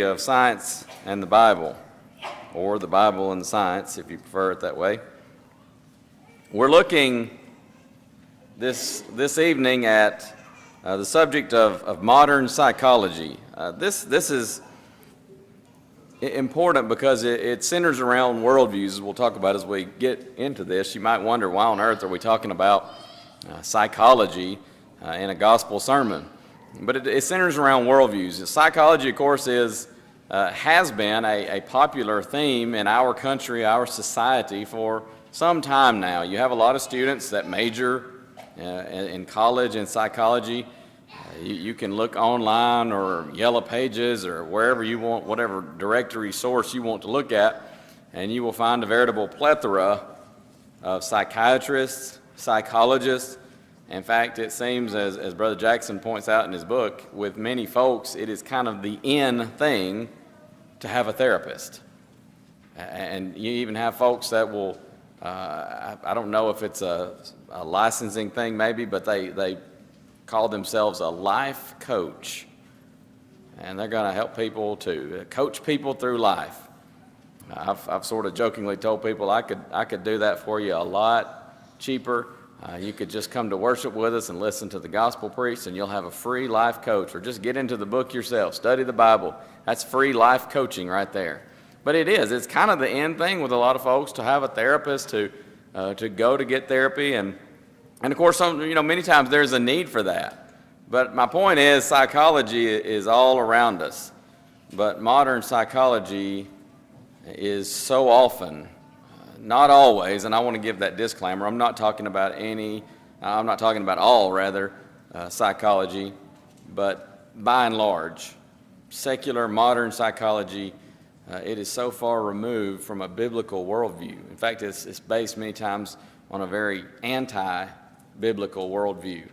Of science and the Bible, or the Bible and science, if you prefer it that way. We're looking this evening at the subject of modern psychology. This is important because it centers around worldviews, as we'll talk about as we get into this. You might wonder, why on earth are we talking about psychology in a gospel sermon? But it centers around worldviews. Psychology, of course, has been a popular theme in our country, our society, for some time now. You have a lot of students that major in college in psychology. You can look online or Yellow Pages or wherever you want, whatever directory source you want to look at, and you will find a veritable plethora of psychiatrists, psychologists. In fact, it seems, as Brother Jackson points out in his book, with many folks, it is kind of the in thing to have a therapist. And you even have folks that will, I don't know if it's a licensing thing maybe, but they call themselves a life coach. And they're going to help people to coach people through life. I've sort of jokingly told people I could do that for you a lot cheaper. You could just come to worship with us and listen to the gospel preached, and you'll have a free life coach. Or just get into the book yourself, study the Bible. That's free life coaching right there. But it's kind of the end thing with a lot of folks to have a therapist, to go to get therapy, and of course, many times there's a need for that. But my point is, psychology is all around us, but modern psychology is so often, not always, and I want to give that disclaimer. I'm not talking about all psychology, but by and large, secular modern psychology, it is so far removed from a biblical worldview. In fact, it's based many times on a very anti-biblical worldview.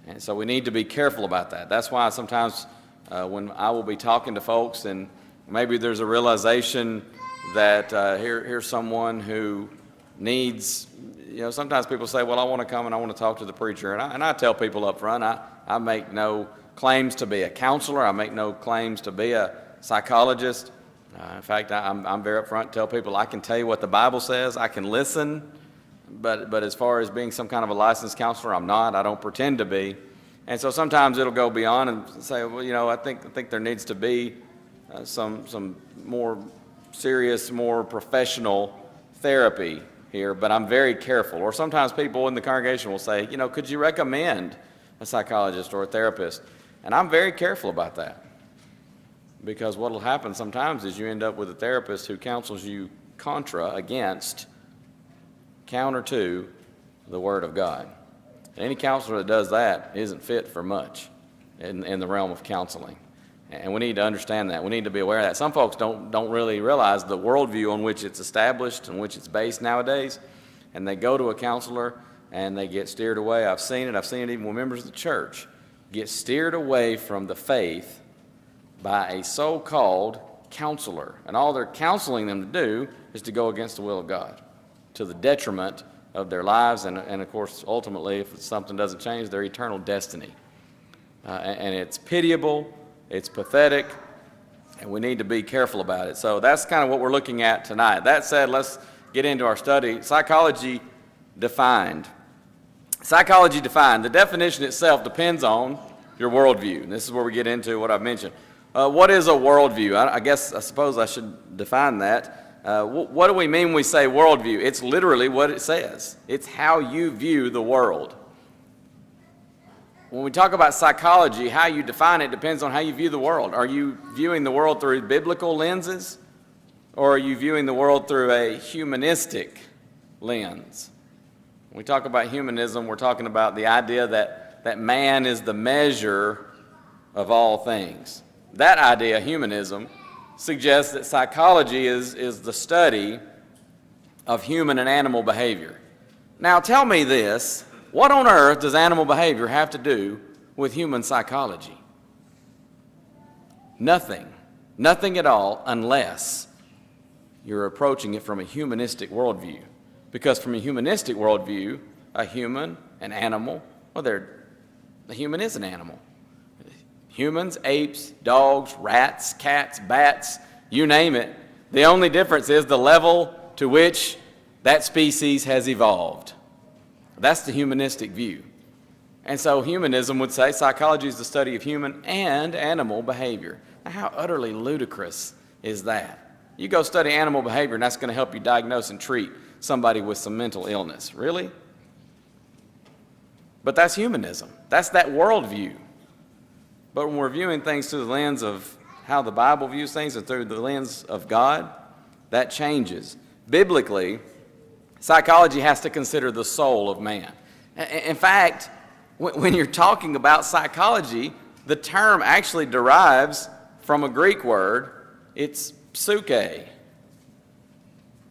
And so we need to be careful about that. That's why sometimes when I will be talking to folks, and maybe there's a realization that here's someone who needs, sometimes people say, well, I want to come and I want to talk to the preacher. And I tell people up front, I make no claims to be a counselor. I make no claims to be a psychologist. In fact, I'm very upfront, tell people I can tell you what the Bible says. I can listen, but as far as being some kind of a licensed counselor, I'm not. I don't pretend to be. And so sometimes it'll go beyond and say, well, I think there needs to be some more serious, more professional therapy here, but I'm very careful. Or sometimes people in the congregation will say, could you recommend a psychologist or a therapist? And I'm very careful about that, because what will happen sometimes is you end up with a therapist who counsels you counter to the Word of God. And any counselor that does that isn't fit for much in the realm of counseling. And we need to understand that. We need to be aware of that. Some folks don't really realize the worldview on which it's established, on which it's based nowadays, and they go to a counselor and they get steered away. I've seen it even with members of the church get steered away from the faith by a so-called counselor. And all they're counseling them to do is to go against the will of God, to the detriment of their lives and of course, ultimately, if something doesn't change, their eternal destiny. And it's pitiable. It's pathetic, and we need to be careful about it. So that's kind of what we're looking at tonight. That said, let's get into our study. Psychology defined. The definition itself depends on your worldview. And this is where we get into what I've mentioned. What is a worldview? I suppose I should define that. What do we mean when we say worldview? It's literally what it says. It's how you view the world. When we talk about psychology, how you define it depends on how you view the world. Are you viewing the world through biblical lenses, or are you viewing the world through a humanistic lens? When we talk about humanism, we're talking about the idea that man is the measure of all things. That idea, humanism, suggests that psychology is the study of human and animal behavior. Now tell me this. What on earth does animal behavior have to do with human psychology? Nothing. Nothing at all, unless you're approaching it from a humanistic worldview. Because from a humanistic worldview, a human, an animal, the human is an animal. Humans, apes, dogs, rats, cats, bats, you name it. The only difference is the level to which that species has evolved. That's the humanistic view. And so humanism would say psychology is the study of human and animal behavior. Now, how utterly ludicrous is that? You go study animal behavior, and that's going to help you diagnose and treat somebody with some mental illness. Really? But that's humanism. That's that worldview. But when we're viewing things through the lens of how the Bible views things and through the lens of God, that changes. Biblically, psychology has to consider the soul of man. In fact, when you're talking about psychology, the term actually derives from a Greek word. It's psyche,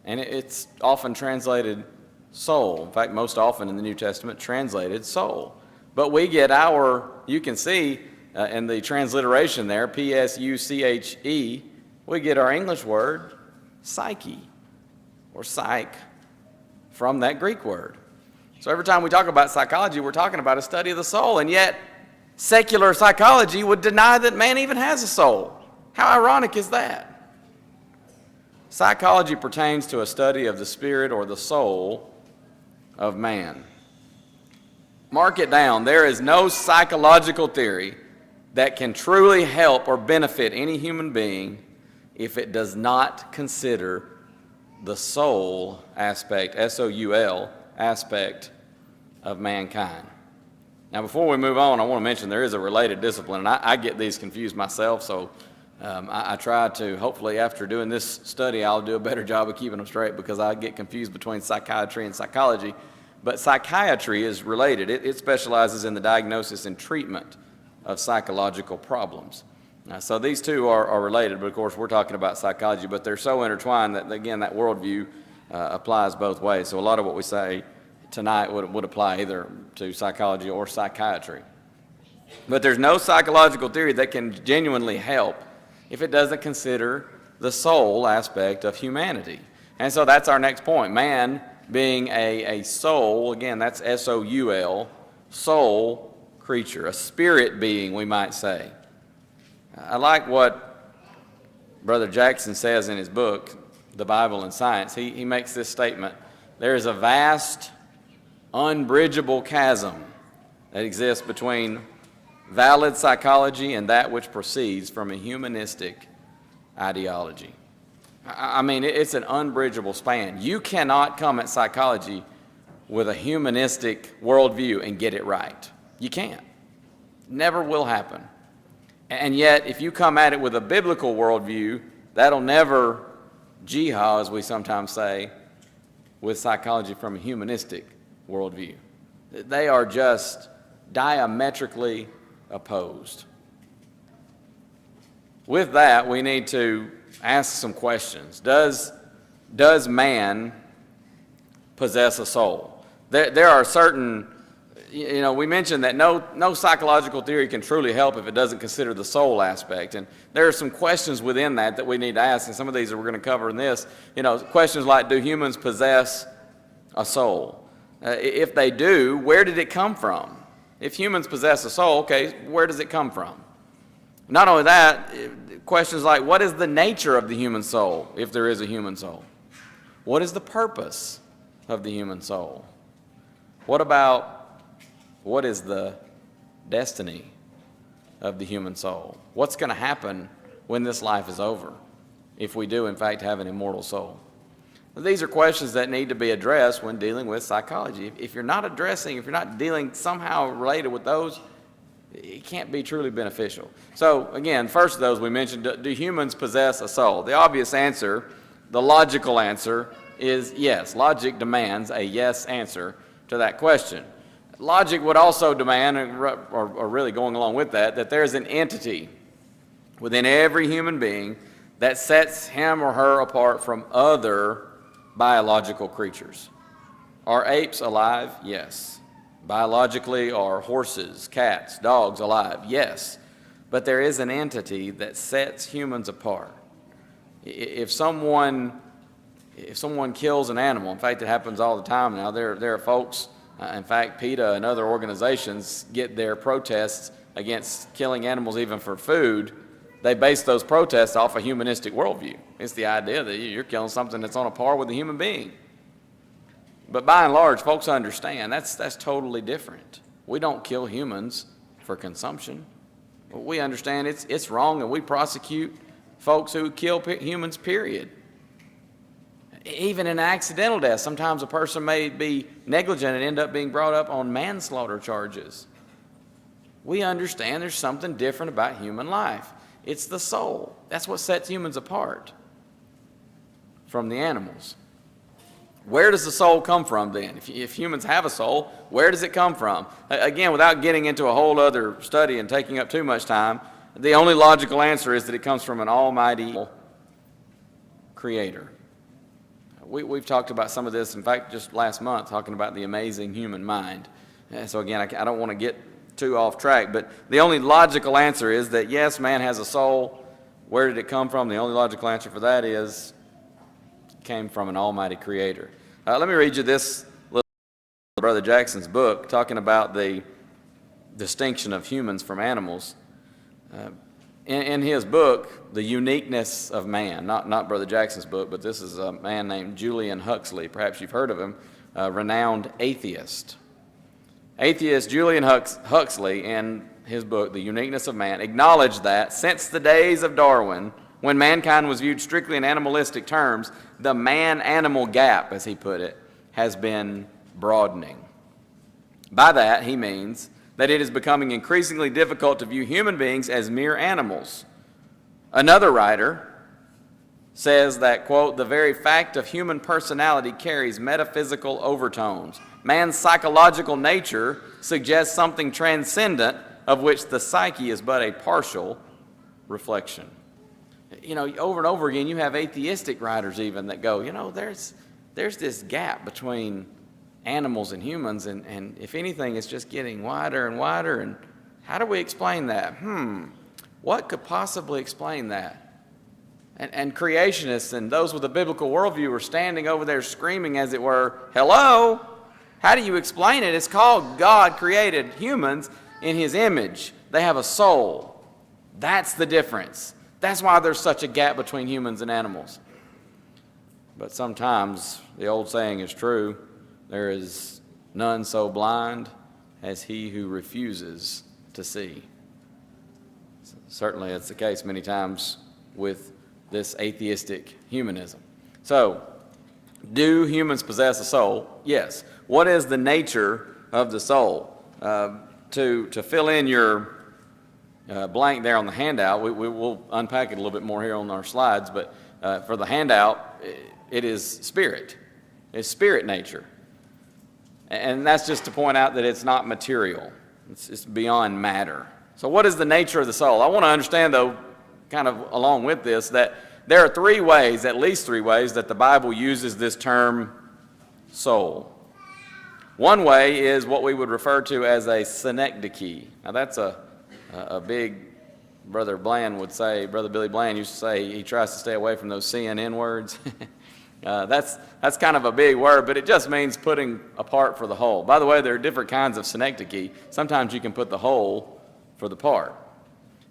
and it's often translated soul. In fact, most often in the New Testament, translated soul. But we get you can see in the transliteration there, P-S-U-C-H-E, we get our English word psyche, or psych, from that Greek word. So every time we talk about psychology, we're talking about a study of the soul, and yet secular psychology would deny that man even has a soul. How ironic is that? Psychology pertains to a study of the spirit or the soul of man. Mark it down. There is no psychological theory that can truly help or benefit any human being if it does not consider the soul aspect, S-O-U-L, aspect of mankind. Now, before we move on, I want to mention there is a related discipline, and I get these confused myself, so I try to, hopefully after doing this study, I'll do a better job of keeping them straight because I get confused between psychiatry and psychology. But psychiatry is related. It specializes in the diagnosis and treatment of psychological problems. So these two are related, but of course we're talking about psychology, but they're so intertwined that, again, that worldview applies both ways. So a lot of what we say tonight would apply either to psychology or psychiatry. But there's no psychological theory that can genuinely help if it doesn't consider the soul aspect of humanity. And so that's our next point. Man being a soul, again, that's S-O-U-L, soul creature, a spirit being, we might say. I like what Brother Jackson says in his book, The Bible and Science. He makes this statement: there is a vast, unbridgeable chasm that exists between valid psychology and that which proceeds from a humanistic ideology. I mean, it's an unbridgeable span. You cannot come at psychology with a humanistic worldview and get it right. You can't. Never will happen. And yet, if you come at it with a biblical worldview, that'll never jihad, as we sometimes say, with psychology from a humanistic worldview. They are just diametrically opposed. With that, we need to ask some questions. Does man possess a soul? There are certain, we mentioned that no psychological theory can truly help if it doesn't consider the soul aspect. And there are some questions within that we need to ask, and some of these we're going to cover in this. Questions like, do humans possess a soul? If they do, where did it come from? If humans possess a soul, okay, where does it come from? Not only that, questions like, what is the nature of the human soul, if there is a human soul? What is the purpose of the human soul? What is the destiny of the human soul? What's going to happen when this life is over, if we do, in fact, have an immortal soul? These are questions that need to be addressed when dealing with psychology. If you're not dealing somehow related with those, it can't be truly beneficial. So, again, first of those we mentioned, do humans possess a soul? The obvious answer, the logical answer, is yes. Logic demands a yes answer to that question. Logic would also demand, or really going along with that there's an entity within every human being that sets him or her apart from other biological creatures. Are apes alive? Yes. Biologically, are horses, cats, dogs alive? Yes. But there is an entity that sets humans apart. If someone kills an animal, in fact, it happens all the time now. There are folks, in fact, PETA and other organizations get their protests against killing animals even for food, they base those protests off a humanistic worldview. It's the idea that you're killing something that's on a par with a human being. But by and large, folks understand that's totally different. We don't kill humans for consumption. We understand it's wrong, and we prosecute folks who kill humans, period. Even in accidental death, sometimes a person may be negligent and end up being brought up on manslaughter charges. We understand there's something different about human life. It's the soul. That's what sets humans apart from the animals. Where does the soul come from then? If humans have a soul, where does it come from? Again, without getting into a whole other study and taking up too much time, the only logical answer is that it comes from an almighty creator. We've talked about some of this, in fact, just last month, talking about the amazing human mind. So again, I don't want to get too off track, but the only logical answer is that yes, man has a soul. Where did it come from? The only logical answer for that is it came from an almighty creator. Let me read you this little Brother Jackson's book talking about the distinction of humans from animals. In his book, The Uniqueness of Man, not Brother Jackson's book, but this is a man named Julian Huxley. Perhaps you've heard of him, a renowned atheist. Atheist Julian Huxley, in his book, The Uniqueness of Man, acknowledged that since the days of Darwin, when mankind was viewed strictly in animalistic terms, the man-animal gap, as he put it, has been broadening. By that, he means that it is becoming increasingly difficult to view human beings as mere animals. Another writer says that, quote, the very fact of human personality carries metaphysical overtones. Man's psychological nature suggests something transcendent of which the psyche is but a partial reflection. You know, over and over again, you have atheistic writers even that go, there's this gap between animals and humans, and if anything, it's just getting wider and wider. And how do we explain that? What could possibly explain that? And creationists and those with a biblical worldview are standing over there screaming, as it were, hello? How do you explain it? It's called God created humans in his image. They have a soul. That's the difference. That's why there's such a gap between humans and animals. But sometimes the old saying is true. There is none so blind as he who refuses to see. Certainly it's the case many times with this atheistic humanism. So, do humans possess a soul? Yes. What is the nature of the soul? To fill in your blank there on the handout, we'll unpack it a little bit more here on our slides, but for the handout, it is spirit. It's spirit nature. And that's just to point out that it's not material. It's beyond matter. So what is the nature of the soul? I want to understand, though, kind of along with this, that there are three ways, at least three ways, that the Bible uses this term soul. One way is what we would refer to as a synecdoche. Now that's a big, Brother Bland would say, Brother Billy Bland used to say he tries to stay away from those CNN words. That's kind of a big word, but it just means putting apart for the whole. By the way, there are different kinds of synecdoche. Sometimes you can put the whole for the part.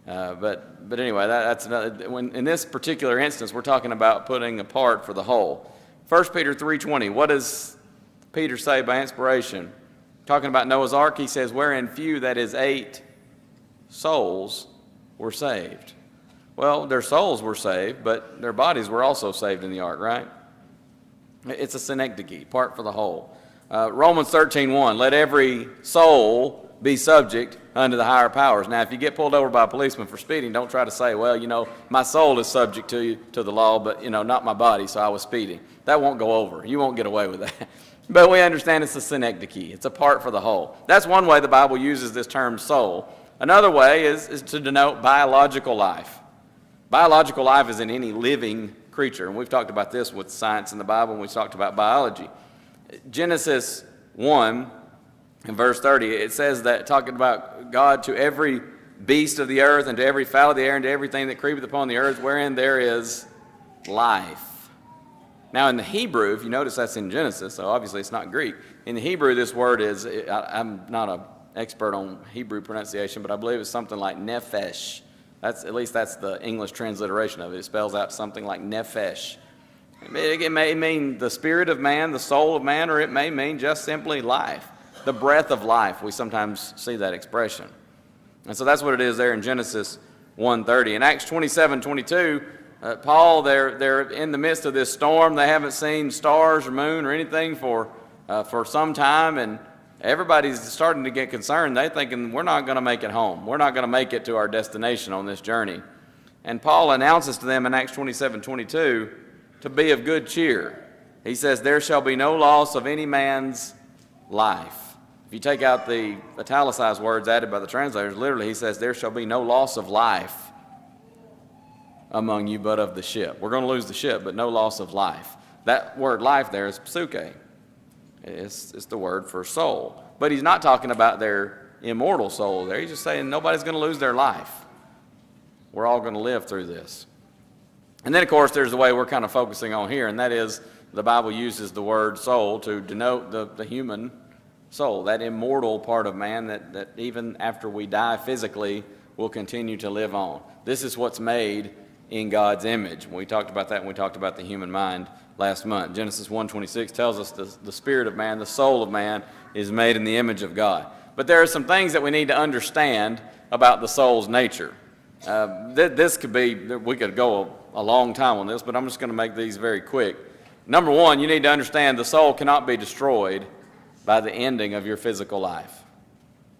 But anyway, that's another, in this particular instance, we're talking about putting apart for the whole. 1 Peter 3:20, what does Peter say by inspiration? Talking about Noah's Ark, he says, wherein few, that is 8 souls, were saved. Well, their souls were saved, but their bodies were also saved in the ark, right? It's a synecdoche, part for the whole. Romans 13:1, let every soul be subject unto the higher powers. Now, if you get pulled over by a policeman for speeding, don't try to say, well, my soul is subject to the law, but, not my body, so I was speeding. That won't go over. You won't get away with that. But we understand it's a synecdoche. It's a part for the whole. That's one way the Bible uses this term soul. Another way is to denote biological life. Biological life is in any living creature, and we've talked about this with science in the Bible, and we've talked about biology. Genesis 1, in verse 30, it says that, talking about God, to every beast of the earth and to every fowl of the air and to everything that creepeth upon the earth, wherein there is life. Now in the Hebrew, if you notice that's in Genesis, so obviously it's not Greek. In the Hebrew, this word is, I'm not a expert on Hebrew pronunciation, but I believe it's something like nephesh. That's the English transliteration of it. It spells out something like nephesh. It may mean the spirit of man, the soul of man, or it may mean just simply life, the breath of life. We sometimes see that expression. And so that's what it is there in Genesis 1:30. In Acts 27:22, Paul, they're in the midst of this storm. They haven't seen stars or moon or anything for some time, and everybody's starting to get concerned. They're thinking, we're not going to make it home. We're not going to make it to our destination on this journey. And Paul announces to them in Acts 27:22 to be of good cheer. He says, there shall be no loss of any man's life. If you take out the italicized words added by the translators, literally he says, there shall be no loss of life among you but of the ship. We're going to lose the ship, but no loss of life. That word life there is psyche. It's the word for soul. But he's not talking about their immortal soul there. He's just saying nobody's going to lose their life. We're all going to live through this. And then, of course, there's the way we're kind of focusing on here, and that is the Bible uses the word soul to denote the human soul, that immortal part of man that even after we die physically will continue to live on. This is what's made in God's image. We talked about that when we talked about the human mind last month. Genesis 1:26 tells us the spirit of man, the soul of man, is made in the image of God. But there are some things that we need to understand about the soul's nature. This could be, we could go a long time on this, but I'm just going to make these very quick. Number one, you need to understand the soul cannot be destroyed by the ending of your physical life.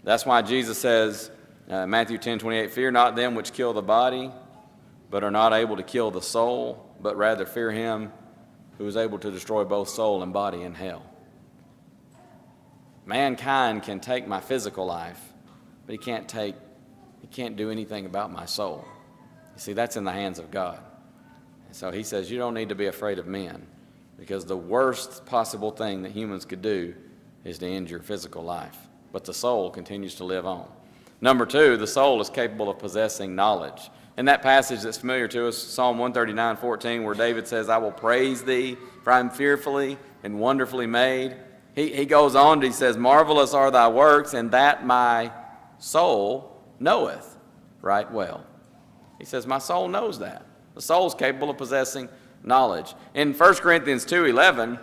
That's why Jesus says, Matthew 10:28, fear not them which kill the body, but are not able to kill the soul, but rather fear him who is able to destroy both soul and body in hell. Mankind can take my physical life, but he can't do anything about my soul. You see, that's in the hands of God. And so he says, you don't need to be afraid of men, because the worst possible thing that humans could do is to end your physical life. But the soul continues to live on. Number two, the soul is capable of possessing knowledge. In that passage that's familiar to us, Psalm 139:14, where David says, I will praise thee, for I am fearfully and wonderfully made. He goes on, he says, marvelous are thy works, and that my soul knoweth right well. He says, my soul knows that. The soul is capable of possessing knowledge. In 1 Corinthians 2:11,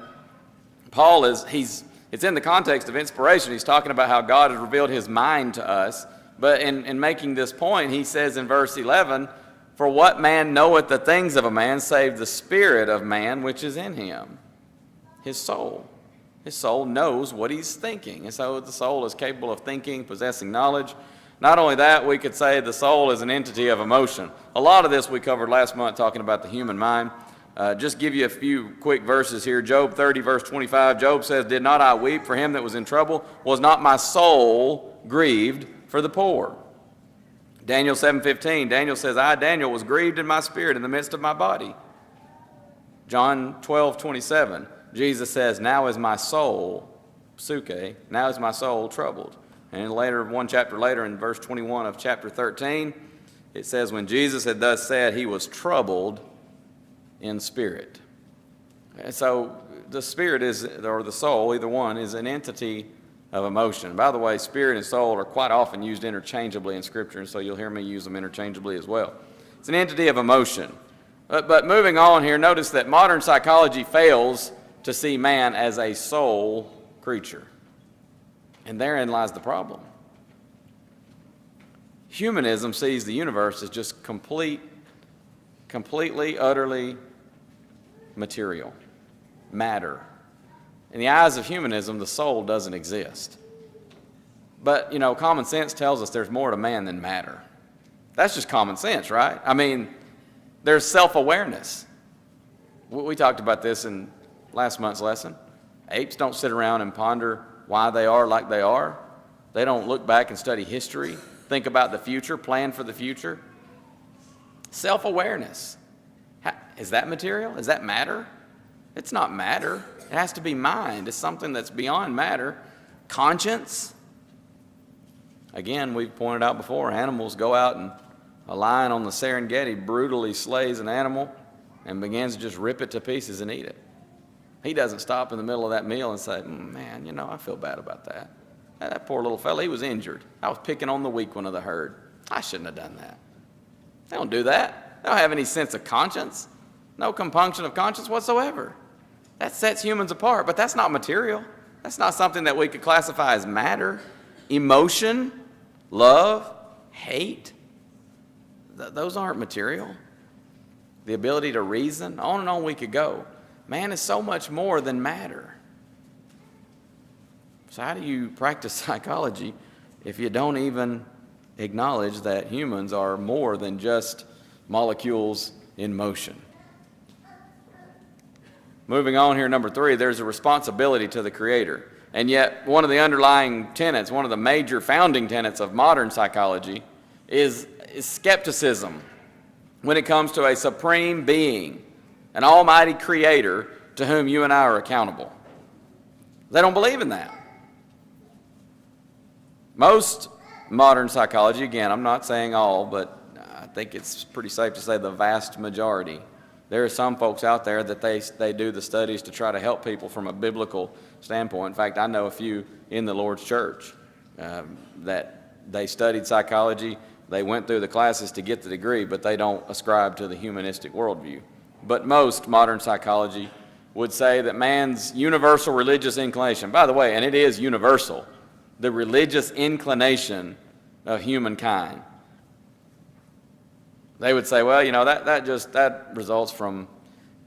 Paul it's in the context of inspiration. He's talking about how God has revealed his mind to us. But in making this point, he says in verse 11, for what man knoweth the things of a man, save the spirit of man which is in him? His soul. His soul knows what he's thinking. And so the soul is capable of thinking, possessing knowledge. Not only that, we could say the soul is an entity of emotion. A lot of this we covered last month talking about the human mind. Just give you a few quick verses here. Job 30, verse 25, Job says, did not I weep for him that was in trouble? Was not my soul grieved for the poor? Daniel 7:15, Daniel says, I, Daniel, was grieved in my spirit in the midst of my body. John 12:27, Jesus says, now is my soul, psyche, now is my soul troubled. And later, one chapter later, in verse 21 of chapter 13, it says, when Jesus had thus said, he was troubled in spirit. And so the spirit is, or the soul, either one, is an entity of emotion. By the way, spirit and soul are quite often used interchangeably in Scripture, and so you'll hear me use them interchangeably as well. It's an entity of emotion. But moving on here, notice that modern psychology fails to see man as a soul creature. And therein lies the problem. Humanism sees the universe as just completely, utterly material, matter. In the eyes of humanism, the soul doesn't exist. But, common sense tells us there's more to man than matter. That's just common sense, right? I mean, there's self-awareness. We talked about this in last month's lesson. Apes don't sit around and ponder why they are like they are. They don't look back and study history, think about the future, plan for the future. Self-awareness. Is that material? Is that matter? It's not matter. It has to be mind. It's something that's beyond matter. Conscience. Again, we've pointed out before, animals go out and a lion on the Serengeti brutally slays an animal and begins to just rip it to pieces and eat it. He doesn't stop in the middle of that meal and say, man, I feel bad about that. That poor little fella, he was injured. I was picking on the weak one of the herd. I shouldn't have done that. They don't do that. They don't have any sense of conscience. No compunction of conscience whatsoever. That sets humans apart, but that's not material. That's not something that we could classify as matter. Emotion, love, hate, those aren't material. The ability to reason, on and on we could go. Man is so much more than matter. So how do you practice psychology if you don't even acknowledge that humans are more than just molecules in motion? Moving on here, number 3, there's a responsibility to the Creator. And yet, one of the underlying tenets, one of the major founding tenets of modern psychology is skepticism when it comes to a supreme being, an almighty Creator to whom you and I are accountable. They don't believe in that. Most modern psychology, again, I'm not saying all, but I think it's pretty safe to say the vast majority. There are some folks out there that they do the studies to try to help people from a biblical standpoint. In fact, I know a few in the Lord's church that they studied psychology. They went through the classes to get the degree, but they don't ascribe to the humanistic worldview. But most modern psychology would say that man's universal religious inclination, by the way, and it is universal, the religious inclination of humankind. They would say, well, that results from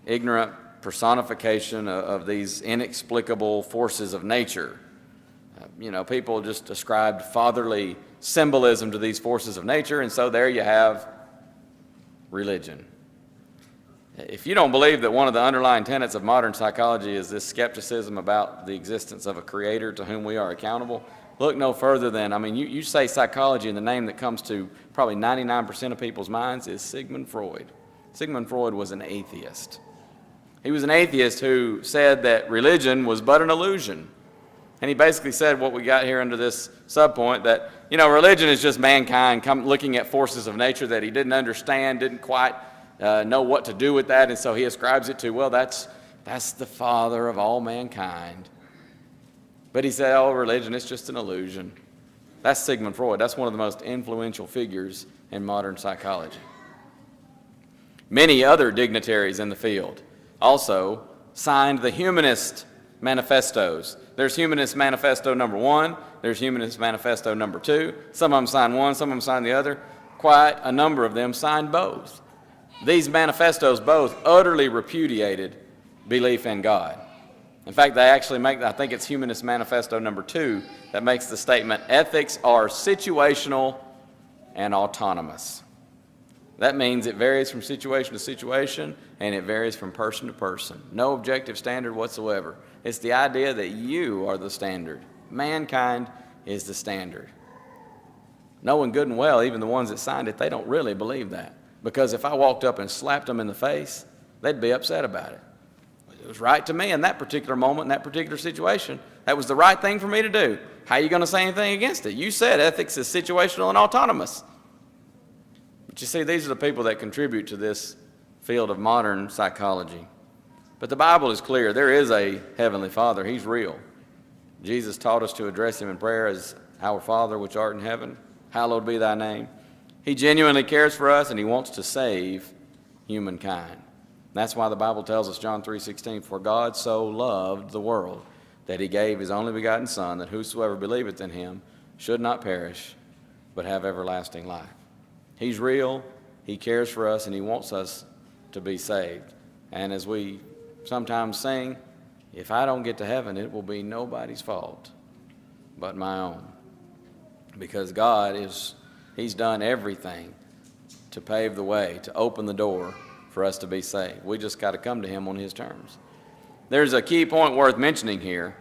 ignorant personification of these inexplicable forces of nature. People just ascribed fatherly symbolism to these forces of nature, and so there you have religion. If you don't believe that one of the underlying tenets of modern psychology is this skepticism about the existence of a Creator to whom we are accountable, look no further than, you say psychology, and the name that comes to probably 99% of people's minds is Sigmund Freud. Sigmund Freud was an atheist. He was an atheist who said that religion was but an illusion. And he basically said what we got here under this subpoint, that, religion is just mankind looking at forces of nature that he didn't understand, didn't quite know what to do with that, and so he ascribes it to, well, that's the father of all mankind. But he said, religion is just an illusion. That's Sigmund Freud. That's one of the most influential figures in modern psychology. Many other dignitaries in the field also signed the humanist manifestos. There's Humanist Manifesto number 1. There's Humanist Manifesto number 2. Some of them signed one, some of them signed the other. Quite a number of them signed both. These manifestos both utterly repudiated belief in God. In fact, they actually I think it's Humanist Manifesto number 2 that makes the statement, ethics are situational and autonomous. That means it varies from situation to situation, and it varies from person to person. No objective standard whatsoever. It's the idea that you are the standard. Mankind is the standard. Knowing good and well, even the ones that signed it, they don't really believe that. Because if I walked up and slapped them in the face, they'd be upset about it. It was right to me in that particular moment, in that particular situation. That was the right thing for me to do. How are you going to say anything against it? You said ethics is situational and autonomous. But you see, these are the people that contribute to this field of modern psychology. But the Bible is clear. There is a Heavenly Father. He's real. Jesus taught us to address Him in prayer as our Father which art in heaven. Hallowed be thy name. He genuinely cares for us, and He wants to save humankind. That's why the Bible tells us, John 3:16, for God so loved the world that He gave His only begotten Son, that whosoever believeth in Him should not perish, but have everlasting life. He's real, He cares for us, and He wants us to be saved. And as we sometimes sing, if I don't get to heaven, it will be nobody's fault but my own. Because God He's done everything to pave the way, to open the door for us to be saved. We just got to come to Him on His terms. There's a key point worth mentioning here,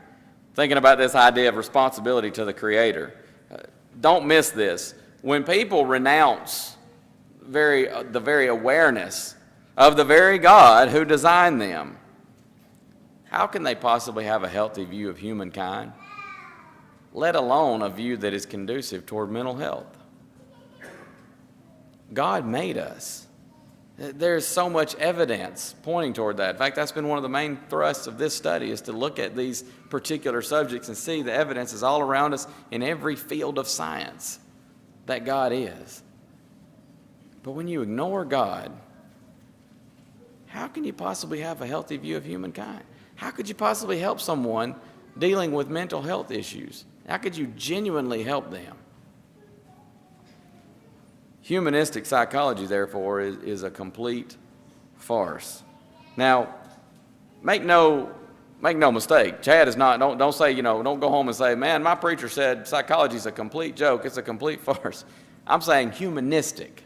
thinking about this idea of responsibility to the Creator. Don't miss this. When people renounce the very awareness of the very God who designed them, how can they possibly have a healthy view of humankind, let alone a view that is conducive toward mental health? God made us. There's so much evidence pointing toward that. In fact, that's been one of the main thrusts of this study, is to look at these particular subjects and see the evidence is all around us in every field of science that God is. But when you ignore God, how can you possibly have a healthy view of humankind? How could you possibly help someone dealing with mental health issues? How could you genuinely help them? Humanistic psychology, therefore, is a complete farce. Now, make no mistake. Chad is not, don't say, don't go home and say, man, my preacher said psychology is a complete joke. It's a complete farce. I'm saying humanistic,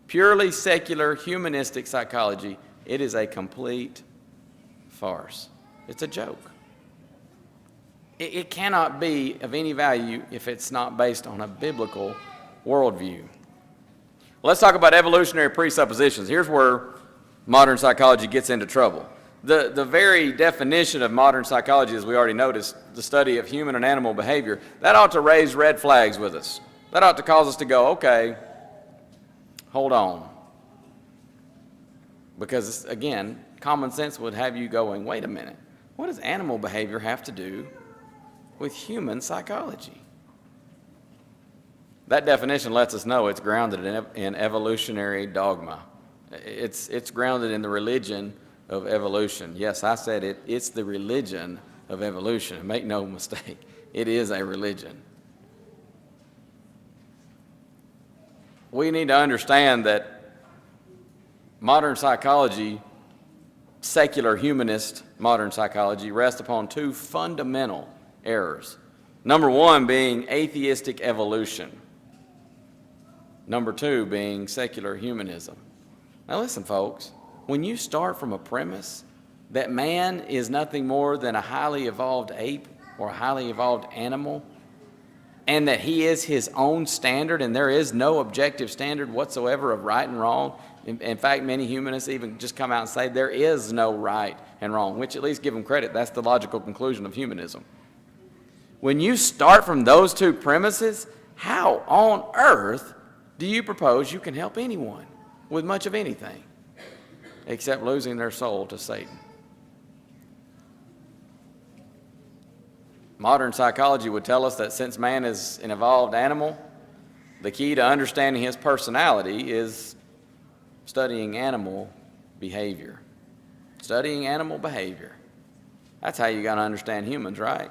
purely secular humanistic psychology. It is a complete farce. It's a joke. It cannot be of any value if it's not based on a biblical worldview. Let's talk about evolutionary presuppositions. Here's where modern psychology gets into trouble. The very definition of modern psychology, as we already noticed, the study of human and animal behavior, that ought to raise red flags with us. That ought to cause us to go, okay, hold on. Because, again, common sense would have you going, wait a minute, what does animal behavior have to do with human psychology? That definition lets us know it's grounded in evolutionary dogma. It's grounded in the religion of evolution. Yes, I said it. It's the religion of evolution. Make no mistake. It is a religion. We need to understand that modern psychology, secular humanist modern psychology, rests upon two fundamental errors. Number one being atheistic evolution. Number two being secular humanism. Now listen, folks, when you start from a premise that man is nothing more than a highly evolved ape or a highly evolved animal, and that he is his own standard and there is no objective standard whatsoever of right and wrong. In fact, many humanists even just come out and say there is no right and wrong, which at least give them credit. That's the logical conclusion of humanism. When you start from those two premises, how on earth do you propose you can help anyone with much of anything except losing their soul to Satan? Modern psychology would tell us that since man is an evolved animal, the key to understanding his personality is studying animal behavior. Studying animal behavior. That's how you got to understand humans, right?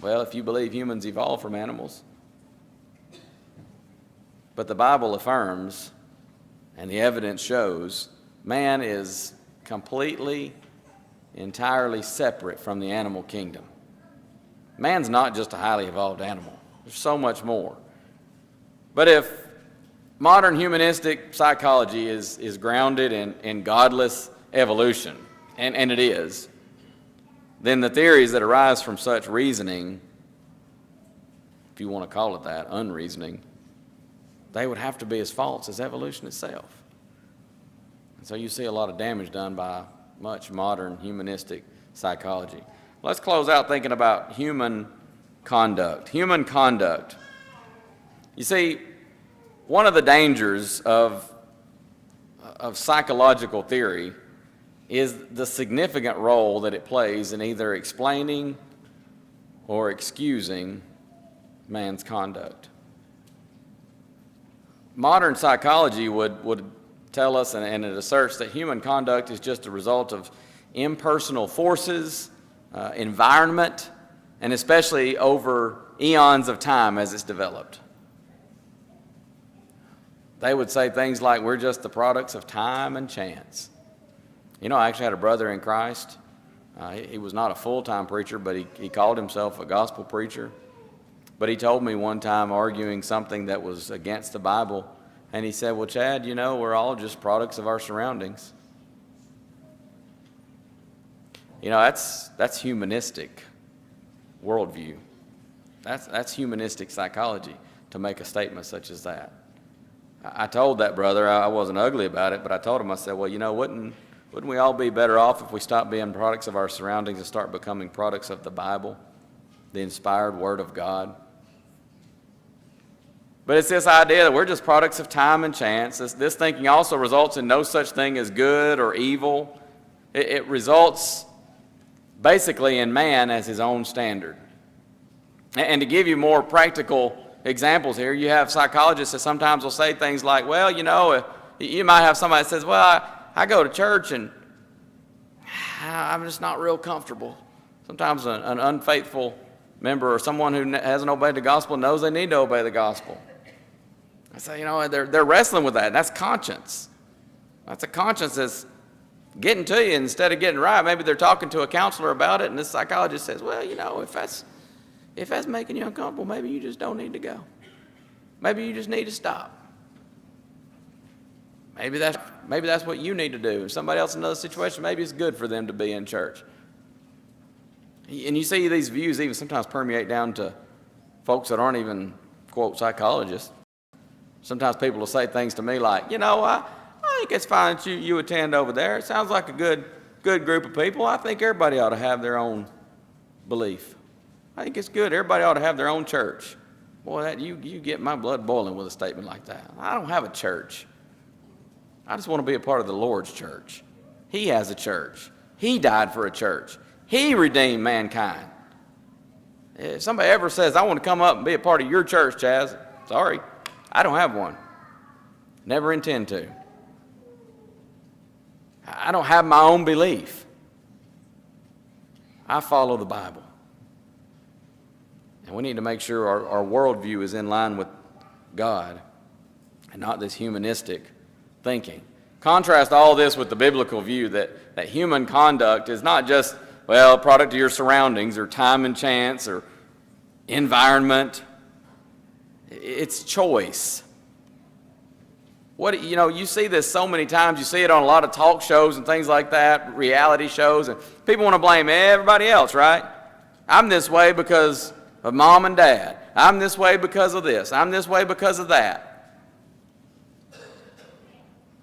Well, if you believe humans evolved from animals. But the Bible affirms, and the evidence shows, man is completely, entirely separate from the animal kingdom. Man's not just a highly evolved animal. There's so much more. But if modern humanistic psychology is grounded in godless evolution, and it is, then the theories that arise from such reasoning, if you want to call it that, unreasoning, they would have to be as false as evolution itself. And so you see a lot of damage done by much modern humanistic psychology. Let's close out thinking about human conduct. Human conduct. You see, one of the dangers of psychological theory is the significant role that it plays in either explaining or excusing man's conduct. Modern psychology would tell us, and it asserts, that human conduct is just a result of impersonal forces, environment, and especially over eons of time as it's developed. They would say things like, we're just the products of time and chance. You know, I actually had a brother in Christ. He was not a full-time preacher, but he called himself a gospel preacher. But he told me one time, arguing something that was against the Bible, and he said, well, Chad, you know, we're all just products of our surroundings. You know, that's humanistic worldview. That's humanistic psychology to make a statement such as that. I told that brother, I wasn't ugly about it, but I told him, I said, well, you know, wouldn't we all be better off if we stopped being products of our surroundings and start becoming products of the Bible, the inspired Word of God? But it's this idea that we're just products of time and chance. This thinking also results in no such thing as good or evil. It results basically in man as his own standard. And to give you more practical examples here, you have psychologists that sometimes will say things like, well, you might have somebody that says, well, I go to church and I'm just not real comfortable. Sometimes an unfaithful member or someone who hasn't obeyed the gospel knows they need to obey the gospel. I say, they're wrestling with that. That's conscience. That's a conscience that's getting to you instead of getting right. Maybe they're talking to a counselor about it, and this psychologist says, well, if that's making you uncomfortable, maybe you just don't need to go. Maybe you just need to stop. Maybe that's what you need to do. If somebody else in another situation, maybe it's good for them to be in church. And you see these views even sometimes permeate down to folks that aren't even, quote, psychologists. Sometimes people will say things to me like, I think it's fine that you attend over there. It sounds like a good group of people. I think everybody ought to have their own belief. I think it's good. Everybody ought to have their own church. Boy, you get my blood boiling with a statement like that. I don't have a church. I just want to be a part of the Lord's church. He has a church. He died for a church. He redeemed mankind. If somebody ever says, I want to come up and be a part of your church, Chaz, sorry, I don't have one. Never intend to. I don't have my own belief. I follow the Bible. And we need to make sure our worldview is in line with God and not this humanistic thinking. Contrast all this with the biblical view that human conduct is not just, a product of your surroundings or time and chance or environment. It's choice. You see this so many times. You see it on a lot of talk shows and things like that, reality shows, and people want to blame everybody else, right? I'm this way because of mom and dad. I'm this way because of this. I'm this way because of that.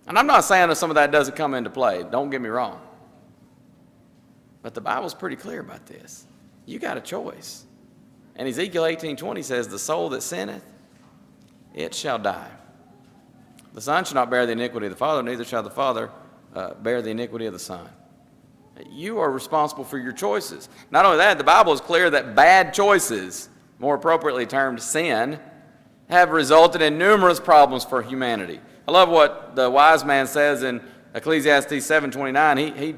And I'm not saying that some of that doesn't come into play. Don't get me wrong. But the Bible's pretty clear about this. You got a choice. And Ezekiel 18:20 says, the soul that sinneth, it shall die. The son shall not bear the iniquity of the father, neither shall the father bear the iniquity of the son. You are responsible for your choices. Not only that, the Bible is clear that bad choices, more appropriately termed sin, have resulted in numerous problems for humanity. I love what the wise man says in Ecclesiastes 7:29.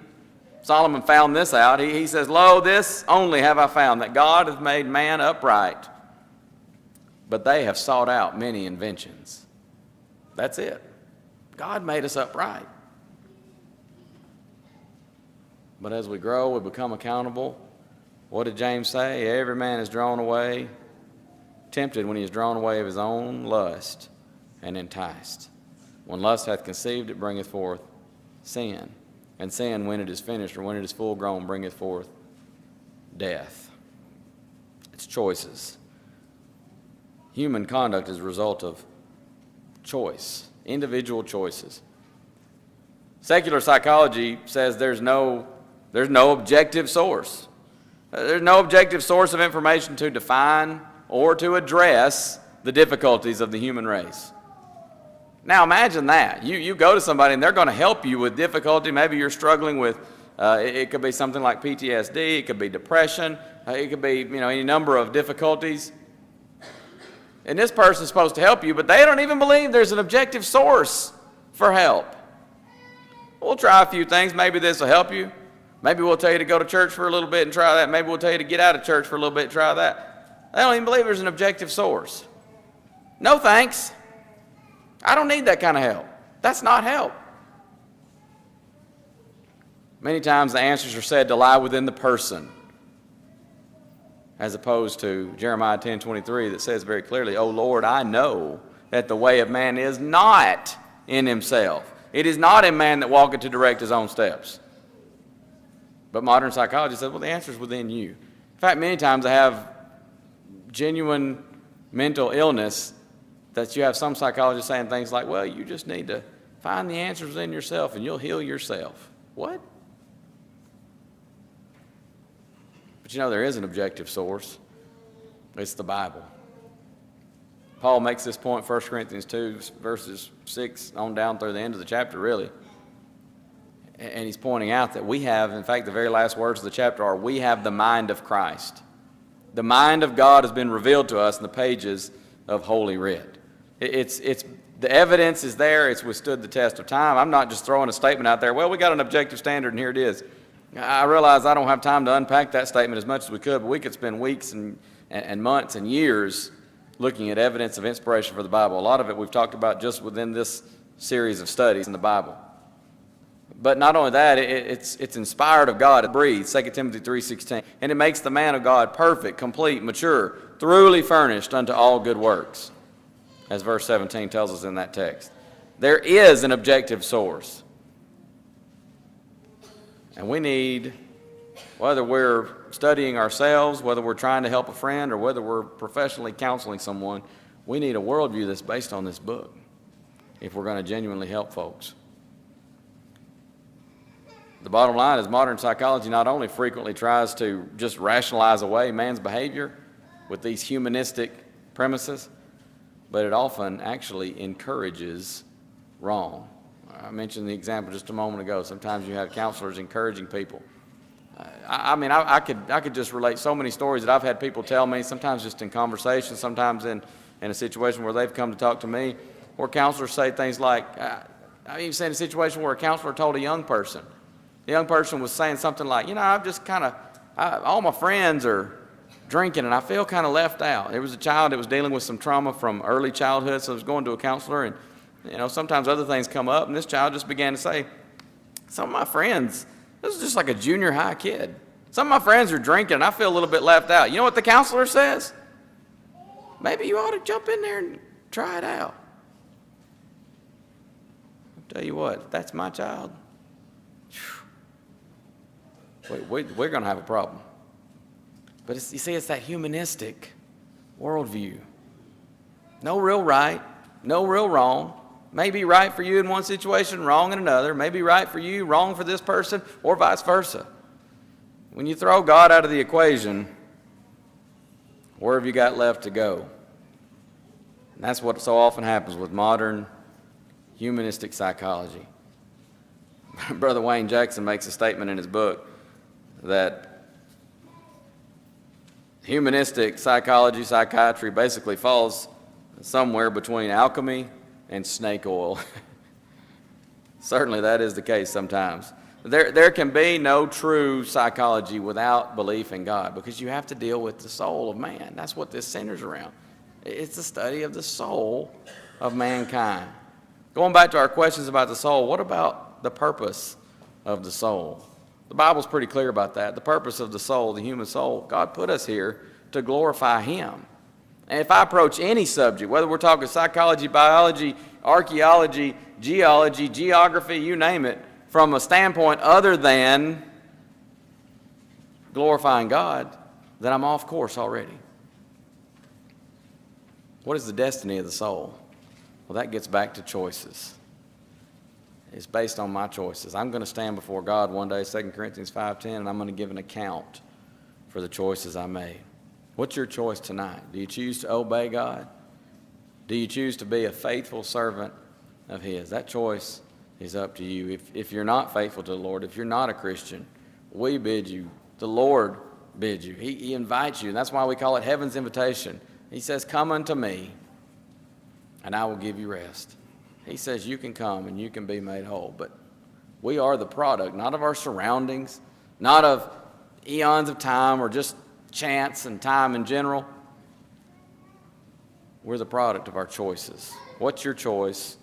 Solomon found this out. He says, lo, this only have I found, that God hath made man upright, but they have sought out many inventions. That's it. God made us upright. But as we grow, we become accountable. What did James say? Every man is drawn away, tempted when he is drawn away of his own lust and enticed. When lust hath conceived, it bringeth forth sin. And sin, when it is finished or when it is full grown, bringeth forth death. It's choices. Human conduct is a result of choice, individual choices. Secular psychology says there's no objective source. There's no objective source of information to define or to address the difficulties of the human race. Now imagine that. You go to somebody and they're going to help you with difficulty. Maybe you're struggling with, it could be something like PTSD, it could be depression, it could be any number of difficulties. And this person's supposed to help you, but they don't even believe there's an objective source for help. We'll try a few things. Maybe this will help you. Maybe we'll tell you to go to church for a little bit and try that. Maybe we'll tell you to get out of church for a little bit and try that. They don't even believe there's an objective source. No thanks. I don't need that kind of help. That's not help. Many times the answers are said to lie within the person, as opposed to Jeremiah 10:23 that says very clearly, O Lord, I know that the way of man is not in himself. It is not in man that walketh to direct his own steps. But modern psychology says, well, the answer is within you. In fact, many times I have genuine mental illness that you have some psychologists saying things like, well, you just need to find the answers within yourself and you'll heal yourself. What? But there is an objective source. It's the Bible. Paul makes this point in 1 Corinthians 2, verses 6 on down through the end of the chapter, really. And he's pointing out that we have, in fact, the very last words of the chapter are, we have the mind of Christ. The mind of God has been revealed to us in the pages of Holy Writ. The evidence is there. It's withstood the test of time. I'm not just throwing a statement out there, well, we got an objective standard and here it is. I realize I don't have time to unpack that statement as much as we could, but we could spend weeks and months and years looking at evidence of inspiration for the Bible. A lot of it we've talked about just within this series of studies in the Bible. But not only that, it's inspired of God. It breathes, 2 Timothy 3:16. And it makes the man of God perfect, complete, mature, thoroughly furnished unto all good works, as verse 17 tells us in that text. There is an objective source. And we need, whether we're studying ourselves, whether we're trying to help a friend, or whether we're professionally counseling someone, we need a worldview that's based on this book if we're going to genuinely help folks. The bottom line is modern psychology not only frequently tries to just rationalize away man's behavior with these humanistic premises, but it often actually encourages wrong. I mentioned the example just a moment ago. Sometimes you have counselors encouraging people. I could just relate so many stories that I've had people tell me, sometimes just in conversation, sometimes in a situation where they've come to talk to me, where counselors say things like, I've even seen a situation where a counselor told a young person, the young person was saying something like, I'm just all my friends are drinking and I feel kind of left out. There was a child that was dealing with some trauma from early childhood, so I was going to a counselor, and sometimes other things come up, and this child just began to say, some of my friends, this is just like a junior high kid. Some of my friends are drinking and I feel a little bit left out. You know what the counselor says? Maybe you ought to jump in there and try it out. I'll tell you what, if that's my child, we're going to have a problem. But you see, it's that humanistic worldview. No real right, no real wrong. May be right for you in one situation, wrong in another. May be right for you, wrong for this person, or vice versa. When you throw God out of the equation, where have you got left to go? And that's what so often happens with modern humanistic psychology. Brother Wayne Jackson makes a statement in his book that humanistic psychology, psychiatry basically falls somewhere between alchemy and snake oil. Certainly that is the case sometimes. There can be no true psychology without belief in God, because you have to deal with the soul of man. That's what this centers around. It's the study of the soul of mankind. Going back to our questions about the soul, what about the purpose of the soul? The Bible's pretty clear about that. The purpose of the soul, the human soul, God put us here to glorify Him. And if I approach any subject, whether we're talking psychology, biology, archaeology, geology, geography, you name it, from a standpoint other than glorifying God, then I'm off course already. What is the destiny of the soul? Well, that gets back to choices. It's based on my choices. I'm going to stand before God one day, 2 Corinthians 5:10, and I'm going to give an account for the choices I made. What's your choice tonight? Do you choose to obey God? Do you choose to be a faithful servant of His? That choice is up to you. If you're not faithful to the Lord, if you're not a Christian, we bid you, the Lord bids you. He invites you, and that's why we call it heaven's invitation. He says, come unto me, and I will give you rest. He says you can come and you can be made whole. But we are the product, not of our surroundings, not of eons of time or just chance and time in general. We're the product of our choices. What's your choice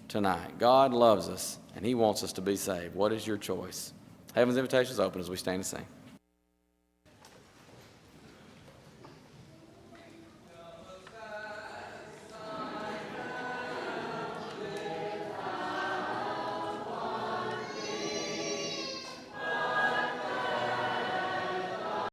tonight? God loves us, and He wants us to be saved. What is your choice? Heaven's invitation is open as we stand and sing.